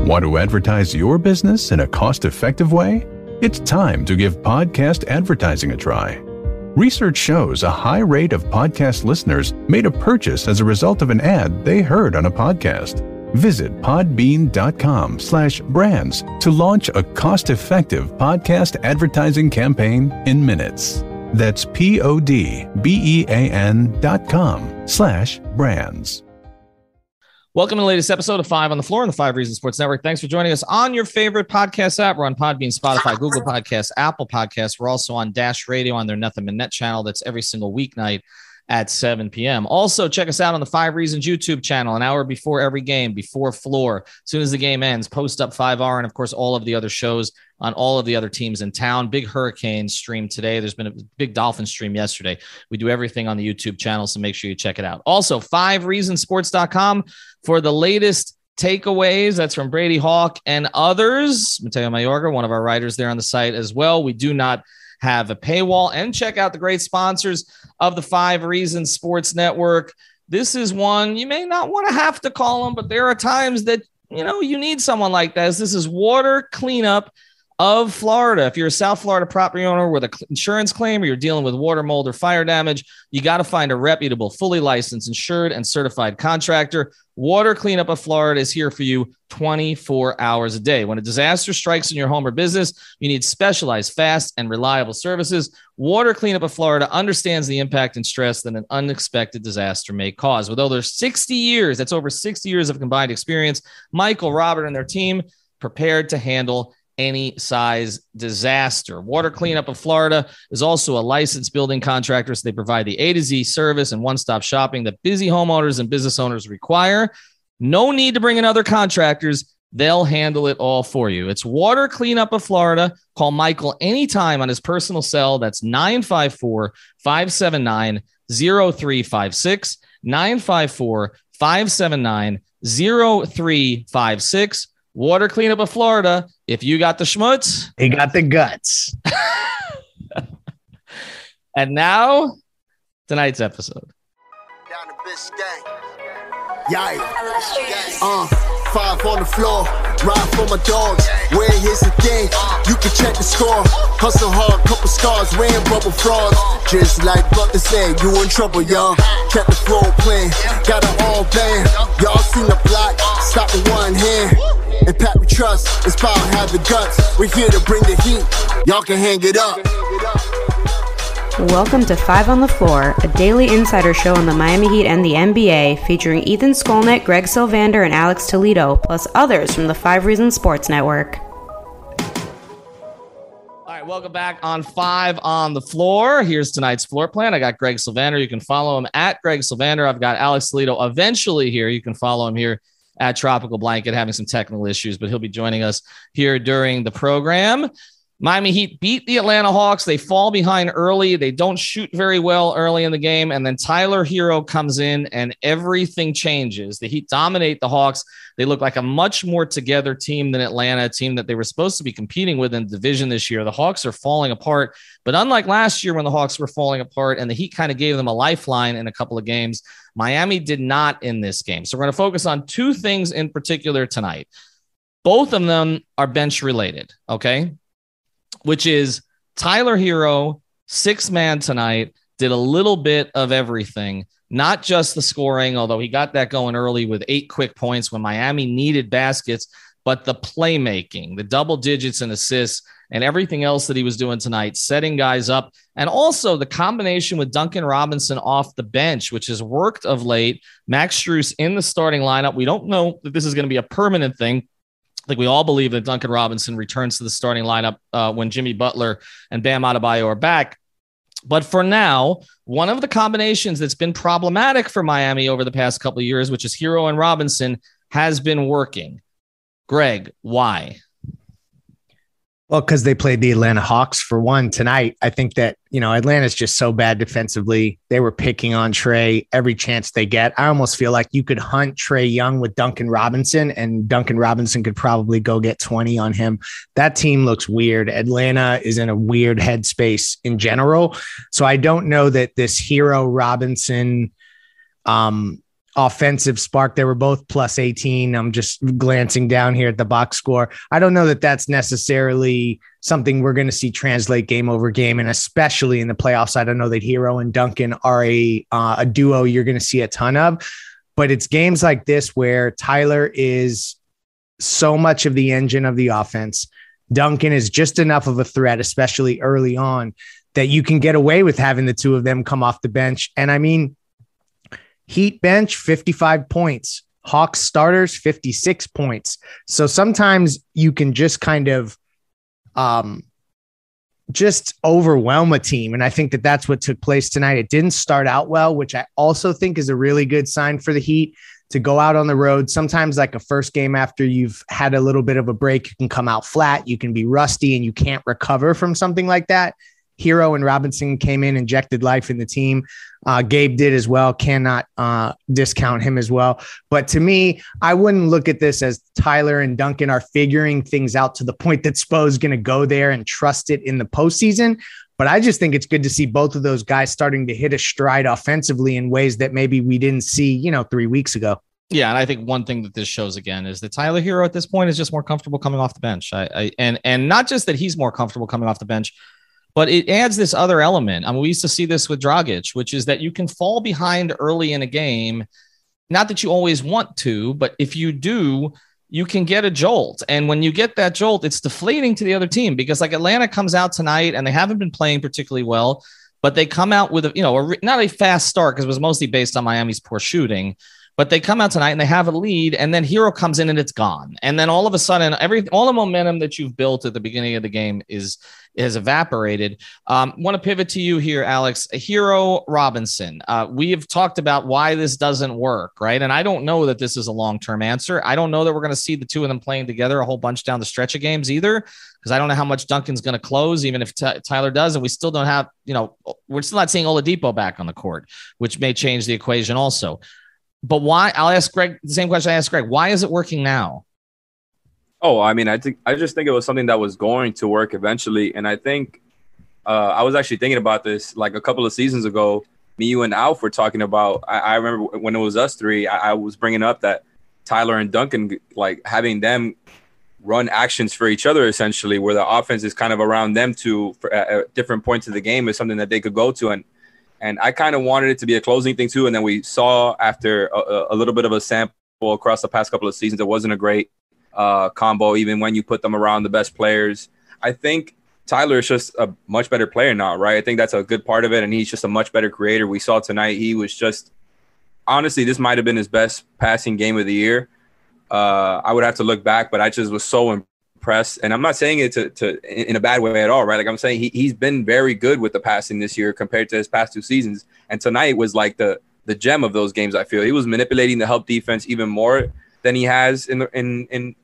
Want to advertise your business in a cost-effective way? It's time to give podcast advertising a try. Research shows a high rate of podcast listeners made a purchase as a result of an ad they heard on a podcast. Visit podbean.com/brands to launch a cost-effective podcast advertising campaign in minutes. That's podbean.com/brands. Welcome to the latest episode of 5 on the Floor on the 5 Reasons Sports Network. Thanks for joining us on your favorite podcast app. We're on Podbean, Spotify, Google Podcasts, Apple Podcasts. We're also on Dash Radio on their Nothing But Net channel. That's every single weeknight at 7 p.m. Also, check us out on the 5 Reasons YouTube channel, an hour before every game, before Floor. As soon as the game ends, post up 5R, and of course, all of the other shows on all of the other teams in town. Big Hurricane stream today. There's been a big Dolphin stream yesterday. We do everything on the YouTube channel, so make sure you check it out. Also, 5reasonsports.com for the latest takeaways. That's from Brady Hawk and others. Mateo Mayorga, one of our writers there on the site as well. We do not have a paywall. And check out the great sponsors of the 5 Reasons Sports Network. This is one you may not want to have to call them, but there are times that, you need someone like this. This is Water Cleanup of Florida. If you're a South Florida property owner with an insurance claim, or you're dealing with water, mold, or fire damage, you got to find a reputable, fully licensed, insured, and certified contractor. Water Cleanup of Florida is here for you 24 hours a day. When a disaster strikes in your home or business, you need specialized, fast, and reliable services. Water Cleanup of Florida understands the impact and stress that an unexpected disaster may cause. With over 60 years, that's over 60 years of combined experience, Michael, Robert, and their team prepared to handle any size disaster. Water Cleanup of Florida is also a licensed building contractor, so they provide the A to Z service and one-stop shopping that busy homeowners and business owners require. No need to bring in other contractors. They'll handle it all for you. It's Water Cleanup of Florida. Call Michael anytime on his personal cell. That's 954-579-0356, 954-579-0356. Water Cleanup of Florida. If you got the schmutz, he got the guts. And now, tonight's episode. Down the Biscayne. Yikes. 5 on the floor. Ride for my dogs. Where here's the thing. You can check the score. Hustle hard, couple scars, wearing rubber frauds. Just like Butler said, you in trouble, y'all. Kept the floor playing. Got it all banned. Y'all seen the block. Stop with one hand. And Pat we trust, it's power, have the guts. We're here to bring the heat, y'all can hang it up. Welcome to 5 on the Floor, a daily insider show on the Miami Heat and the NBA, featuring Ethan Skolnick, Greg Sylvander, and Alex Toledo, plus others from the 5 Reasons Sports Network. All right, welcome back on 5 on the Floor. Here's tonight's floor plan. I got Greg Sylvander. You can follow him at Greg Sylvander. I've got Alex Toledo eventually here. You can follow him here at Tropical Blanket, having some technical issues, but he'll be joining us here during the program. Miami Heat beat the Atlanta Hawks. They fall behind early. They don't shoot very well early in the game. And then Tyler Herro comes in and everything changes. The Heat dominate the Hawks. They look like a much more together team than Atlanta, a team that they were supposed to be competing with in the division this year. The Hawks are falling apart, but unlike last year when the Hawks were falling apart and the Heat kind of gave them a lifeline in a couple of games, Miami did not in this game. So we're going to focus on two things in particular tonight. Both of them are bench related, okay? Which is Tyler Herro, 6-man tonight, did a little bit of everything, not just the scoring, although he got that going early with 8 quick points when Miami needed baskets, but the playmaking, the double digits and assists, and everything else that he was doing tonight, setting guys up, and also the combination with Duncan Robinson off the bench, which has worked of late. Max Strus in the starting lineup. We don't know that this is going to be a permanent thing. I think we all believe that Duncan Robinson returns to the starting lineup when Jimmy Butler and Bam Adebayo are back. But for now, one of the combinations that's been problematic for Miami over the past couple of years, which is Herro and Robinson, has been working. Greg, why? Well, because they played the Atlanta Hawks for one tonight. I think that, Atlanta's just so bad defensively. They were picking on Trae every chance they get. I almost feel like you could hunt Trae Young with Duncan Robinson, and Duncan Robinson could probably go get 20 on him. That team looks weird. Atlanta is in a weird headspace in general. So I don't know that this Herro Robinson offensive spark. They were both plus 18. I'm just glancing down here at the box score. I don't know that that's necessarily something we're going to see translate game over game, and especially in the playoffs. I don't know that Herro and Duncan are a duo you're going to see a ton of, but it's games like this where Tyler is so much of the engine of the offense. Duncan is just enough of a threat, especially early on, that you can get away with having the two of them come off the bench. And I mean, Heat bench, 55 points. Hawks starters, 56 points. So sometimes you can just kind of just overwhelm a team. And I think that that's what took place tonight. It didn't start out well, which I also think is a really good sign for the Heat to go out on the road. Sometimes like a first game after you've had a little bit of a break, you can come out flat, you can be rusty, and you can't recover from something like that. Herro and Robinson came in, injected life in the team. Gabe did as well. Cannot discount him as well. But to me, I wouldn't look at this as Tyler and Duncan are figuring things out to the point that Spo is going to go there and trust it in the postseason. But I just think it's good to see both of those guys starting to hit a stride offensively in ways that maybe we didn't see, 3 weeks ago. Yeah, and I think one thing that this shows again is that Tyler Herro at this point is just more comfortable coming off the bench. And not just that he's more comfortable coming off the bench, but it adds this other element. I mean, we used to see this with Dragic, which is that you can fall behind early in a game. Not that you always want to, but if you do, you can get a jolt. And when you get that jolt, it's deflating to the other team, because like Atlanta comes out tonight and they haven't been playing particularly well, but they come out with not a fast start because it was mostly based on Miami's poor shooting. But they come out tonight and they have a lead, and then Herro comes in and it's gone. And then all of a sudden, all the momentum that you've built at the beginning of the game has evaporated. Want to pivot to you here, Alex. Herro Robinson. We have talked about why this doesn't work, right? And I don't know that this is a long-term answer. I don't know that we're going to see the two of them playing together a whole bunch down the stretch of games either, because I don't know how much Duncan's going to close, even if Tyler does. And we still don't have, we're still not seeing Oladipo back on the court, which may change the equation also. But why? I'll ask Greg the same question I asked Greg. Why is it working now? Oh, I mean, I just think it was something that was going to work eventually. And I think I was actually thinking about this like a couple of seasons ago. Me, you, and Alf were talking about, I remember when it was us three, I was bringing up that Tyler and Duncan, like having them run actions for each other, essentially, where the offense is kind of around them at different points of the game, is something that they could go to. And I kind of wanted it to be a closing thing too. And then we saw after a little bit of a sample across the past couple of seasons, it wasn't a great combo, even when you put them around the best players. I think Tyler is just a much better player now, right? I think that's a good part of it. And he's just a much better creator. We saw tonight, he was just, honestly, this might've been his best passing game of the year. I would have to look back, but I just was so impressed. And I'm not saying it to in a bad way at all, right? Like I'm saying he's been very good with the passing this year compared to his past two seasons. And tonight was like the gem of those games. I feel he was manipulating the help defense even more than he has in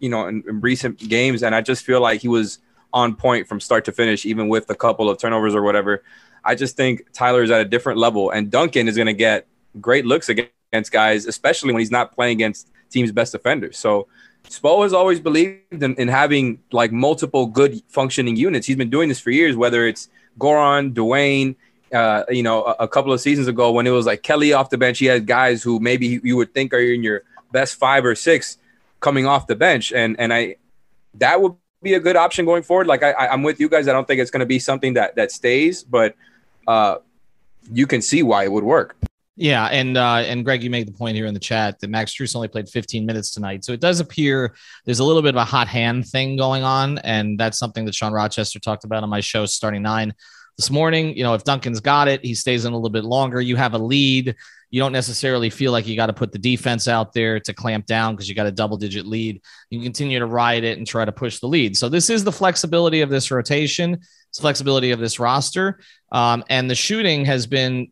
recent games. And I just feel like he was on point from start to finish, even with a couple of turnovers or whatever. I just think Tyler is at a different level, and Duncan is going to get great looks against guys, especially when he's not playing against team's best defenders. So Spo has always believed in having like multiple good functioning units. He's been doing this for years, whether it's Goran, Dwayne, a couple of seasons ago when it was like Kelly off the bench, he had guys who maybe you would think are in your best 5 or 6 coming off the bench. And that would be a good option going forward. Like I'm with you guys. I don't think it's going to be something that stays, but you can see why it would work. Yeah, and Greg, you made the point here in the chat that Max Strus only played 15 minutes tonight. So it does appear there's a little bit of a hot hand thing going on, and that's something that Sean Rochester talked about on my show Starting 9 this morning. If Duncan's got it, he stays in a little bit longer. You have a lead. You don't necessarily feel like you got to put the defense out there to clamp down because you got a double-digit lead. You continue to ride it and try to push the lead. So this is the flexibility of this rotation. It's flexibility of this roster. And the shooting has been,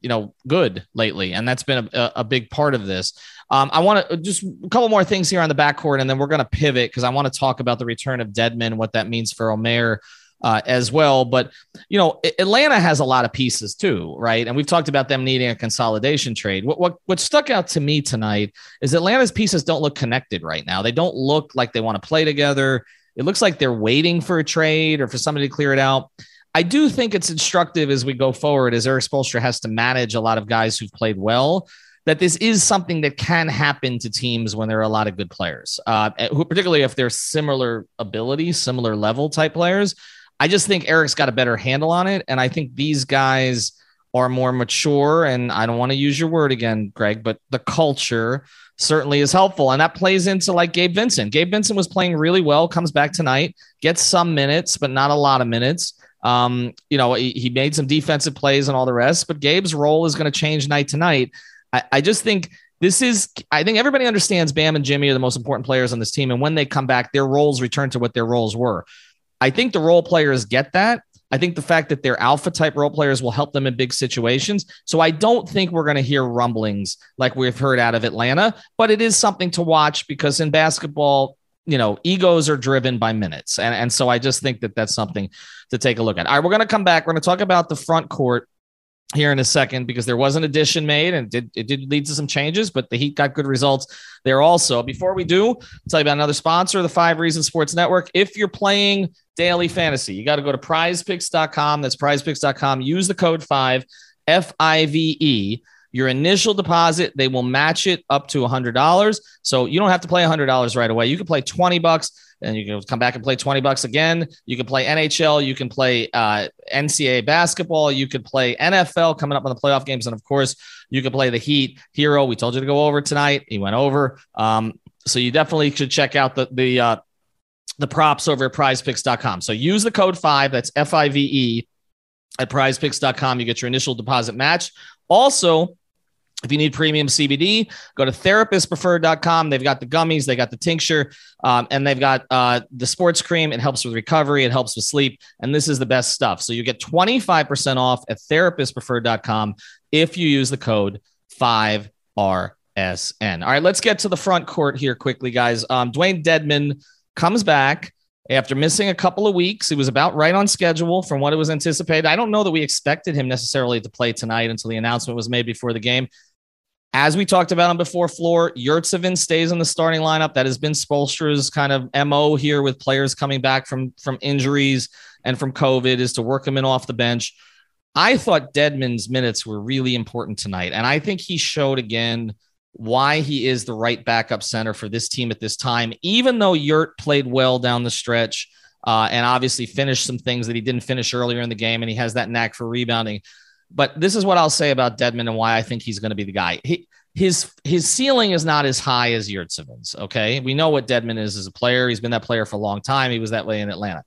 good lately. And that's been a big part of this. I want to just a couple more things here on the backcourt, and then we're going to pivot because I want to talk about the return of Dedmon, what that means for Omer as well. But, Atlanta has a lot of pieces too, right? And we've talked about them needing a consolidation trade. What stuck out to me tonight is Atlanta's pieces don't look connected right now. They don't look like they want to play together. It looks like they're waiting for a trade or for somebody to clear it out. I do think it's instructive as we go forward, as Erik Spoelstra has to manage a lot of guys who've played well, that this is something that can happen to teams when there are a lot of good players, who particularly if they're similar ability, similar level type players. I just think Eric's got a better handle on it. And I think these guys are more mature. And I don't want to use your word again, Greg, but the culture certainly is helpful. And that plays into like Gabe Vincent. Gabe Vincent was playing really well, comes back tonight, gets some minutes, but not a lot of minutes. He made some defensive plays and all the rest, but Gabe's role is going to change night to night. I just think I think everybody understands Bam and Jimmy are the most important players on this team. And when they come back, their roles return to what their roles were. I think the role players get that. I think the fact that they're alpha type role players will help them in big situations. So I don't think we're going to hear rumblings like we've heard out of Atlanta, but it is something to watch because in basketball, egos are driven by minutes. And so I just think that that's something to take a look at. All right, we're going to come back. We're going to talk about the front court here in a second because there was an addition made and it did lead to some changes, but the Heat got good results there also. Before we do, I'll tell you about another sponsor of the 5 Reasons Sports Network. If you're playing daily fantasy, you got to go to prizepicks.com. That's prizepicks.com. Use the code 5, FIVE. Your initial deposit, they will match it up to $100. So you don't have to play $100 right away. You can play $20 and you can come back and play $20 again. You can play NHL. You can play NCAA basketball. You could play NFL coming up on the playoff games. And of course, you can play the Heat. Herro, we told you to go over tonight. He went over. So you definitely should check out the props over at prizepicks.com. So use the code 5. That's FIVE at prizepicks.com. You get your initial deposit match. Also, if you need premium CBD, go to therapistpreferred.com. They've got the gummies, they got the tincture, and they've got the sports cream. It helps with recovery. It helps with sleep. And this is the best stuff. So you get 25% off at therapistpreferred.com if you use the code 5RSN. All right, let's get to the front court here quickly, guys. Dewayne Dedmon comes back after missing a couple of weeks. He was about right on schedule from what it was anticipated. I don't know that we expected him necessarily to play tonight until the announcement was made before the game. As we talked about him before, Floor, Yurtseven stays in the starting lineup. That has been Spoelstra's kind of MO here with players coming back from injuries and from COVID, is to work them in off the bench. I thought Dedmon's minutes were really important tonight, and I think he showed again why he is the right backup center for this team at this time, even though Yurt played well down the stretch and obviously finished some things that he didn't finish earlier in the game, and he has that knack for rebounding. But this is what I'll say about Dedmon and why I think he's going to be the guy. His ceiling is not as high as Yurtseven's, okay? We know what Dedmon is as a player. He's been that player for a long time. He was that way in Atlanta.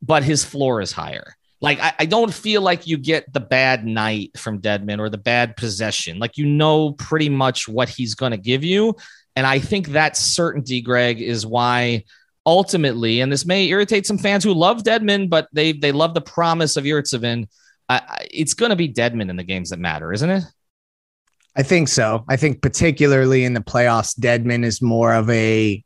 But his floor is higher. Like, I don't feel like you get the bad night from Dedmon or the bad possession. Like, you know pretty much what he's going to give you. And I think that certainty, Greg, is why ultimately, and this may irritate some fans who love Dedmon, but they love the promise of Yurtseven. It's going to be Dedmon in the games that matter, isn't it? I think so. I think particularly in the playoffs, Dedmon is more of a,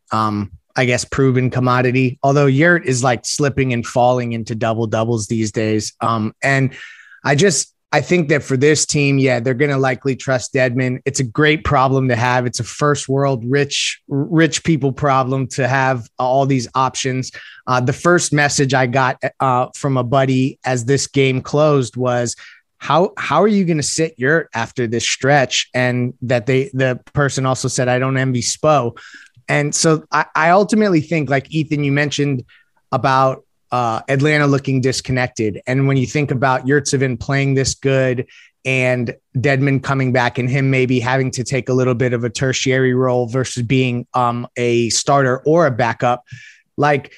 proven commodity, although Yurt is like slipping and falling into double doubles these days. And I think that for this team, they're going to likely trust Dedmon. It's a great problem to have. It's a first world rich people problem to have all these options. The first message I got from a buddy as this game closed was, how are you going to sit Yurt after this stretch? And that the person also said, I don't envy Spo. And so I ultimately think, like Ethan, you mentioned about Atlanta looking disconnected. And when you think about Yurtseven playing this good and Dedmon coming back and him maybe having to take a little bit of a tertiary role versus being a starter or a backup, like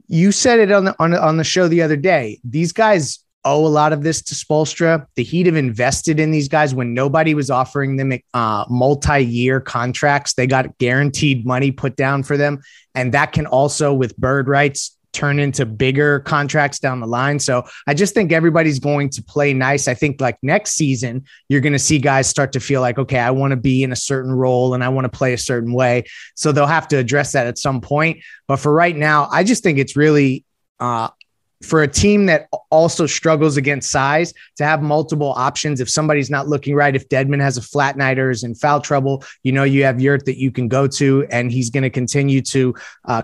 you said it on the show the other day, these guys owe a lot of this to Spoelstra. The Heat have invested in these guys when nobody was offering them multi-year contracts. They got guaranteed money put down for them. And that can also, with bird rights, turn into bigger contracts down the line. So I just think everybody's going to play nice. I think like next season, you're going to see guys start to feel like, okay, I want to be in a certain role and I want to play a certain way. So they'll have to address that at some point. But for right now, I just think it's really for a team that also struggles against size to have multiple options. If somebody's not looking right, if Dedmon has a flat night or is in foul trouble, you have Yurt that you can go to, and he's going to continue to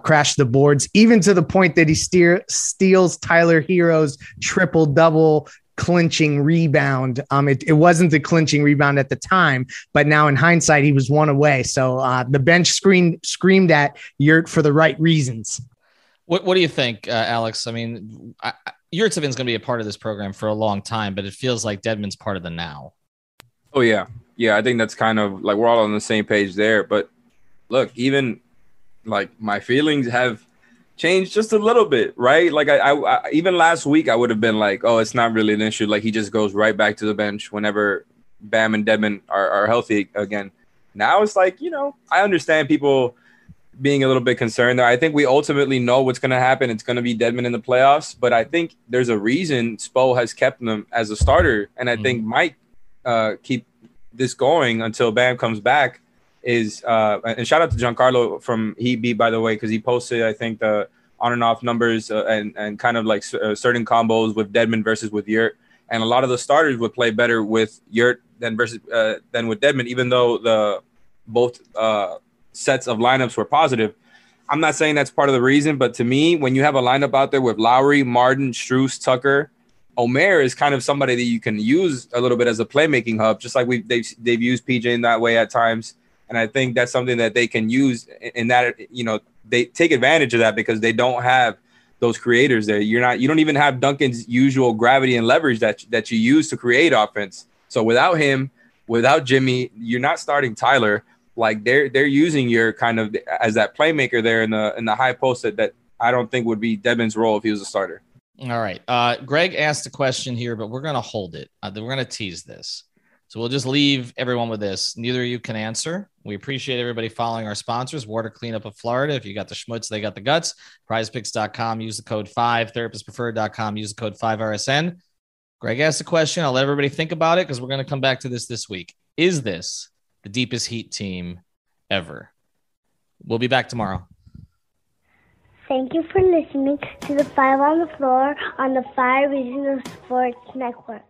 crash the boards, even to the point that he steals Tyler Herro's triple double clinching rebound. It wasn't the clinching rebound at the time, but now in hindsight, he was one away. So the bench screamed at Yurt for the right reasons. What do you think, Alex? I mean, Yurtseven's going to be a part of this program for a long time, but it feels like Dedmon's part of the now. Oh, yeah. Yeah, I think that's kind of like we're all on the same page there. But look, even like my feelings have changed just a little bit, right? Like I even last week, I would have been like, oh, it's not really an issue. Like he just goes right back to the bench whenever Bam and Dedmon are healthy again. Now it's like, I understand people being a little bit concerned there. I think we ultimately know what's going to happen. It's going to be Dedmon in the playoffs, but I think there's a reason Spo has kept him as a starter, and I think might keep this going until Bam comes back. And shout out to Giancarlo from Heat Beat, by the way, because he posted, I think, the on and off numbers and kind of like certain combos with Dedmon versus with Yurt, and a lot of the starters would play better with Yurt than with Dedmon, even though both sets of lineups were positive. I'm not saying that's part of the reason, but to me, when you have a lineup out there with Lowry, Martin, Strus, Tucker, Omer is kind of somebody that you can use a little bit as a playmaking hub, just like they've used PJ in that way at times. And I think that's something that they can use in that, they take advantage of that because they don't have those creators there. You don't even have Duncan's usual gravity and leverage that you use to create offense. So without him, without Jimmy, you're not starting Tyler. Like they're using your kind of as that playmaker there in the high post that I don't think would be Dedmon's role if he was a starter. All right. Greg asked a question here, but we're going to hold it. We're going to tease this. So we'll just leave everyone with this. Neither of you can answer. We appreciate everybody following our sponsors. Water Cleanup of Florida. If you got the schmutz, they got the guts. PrizePicks.com. Use the code 5. TherapistPreferred.com. Use the code 5RSN. Greg asked a question. I'll let everybody think about it because we're going to come back to this week. Is this the deepest Heat team ever? We'll be back tomorrow. Thank you for listening to the 5 on the Floor on the 5 Regional Sports Network.